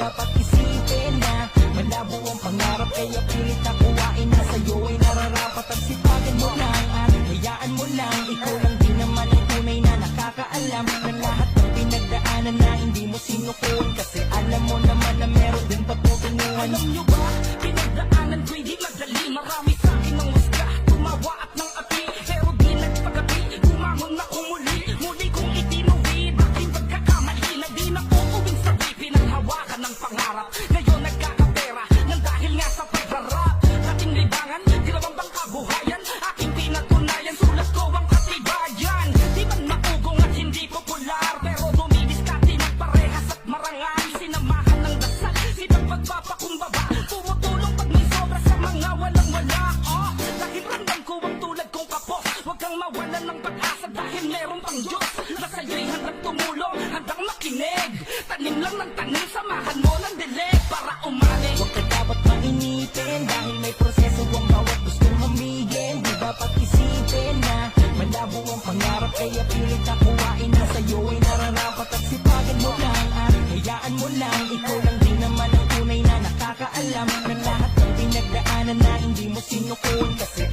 dapat isipin na malabo ang pangarap, kaya pilit na kuhain na sa'yo ay nararapat. At sipagan mo lang at hayaan mo lang, ikaw lang din naman ang tunay na nakakaalam ng lahat ng pinagdaanan na hindi mo sinukuhan. Kasi alam mo naman na meron din patutunguhan. Alam nyo ba, pinagdaanan ko hindi madali. Marami sa akin ng musga, tumawa at ng api, pero di nagpagabi, bumangon na kumuli. Muli kong itinuwi, aking pagkakamali na di na uuwing sabi. Pinaghawakan ng pangarap, ngayon nagkakapera nang dahil nga sa pagrarap. Ating libangan, ginawang bang kabuhayan, aking pinatunayan, sulat ko ang katibayan. Di man maugong at hindi popular, pero dumidiskarte ng parehas at marangal. Sinamahan ng dasal, sipag pagpapakumbaba, tumutulong pag may sobra sa mga walang-wala. Dahil ramdam ko ang tulad kong kapos, huwag kang mawalan ng pag-asa dahil meron pang Diyos na sa'yo'y handang tumulong, handang makinig. Tanim lang ng tanim, samahan mo ng dilig para umani. Huwag ka dapat mainipin dahil may proseso ang bawat gustong humigin. Di dapat isipin na malabo ang pangarap, kaya pilit na kuhain na sa'yo ay nararapat. At sipagan mo lang at hayaan mo lang, ikaw lang din naman ang tunay na nakakaalam ng lahat ng pinagdaanan na hindi mo sinukuhan. Kasi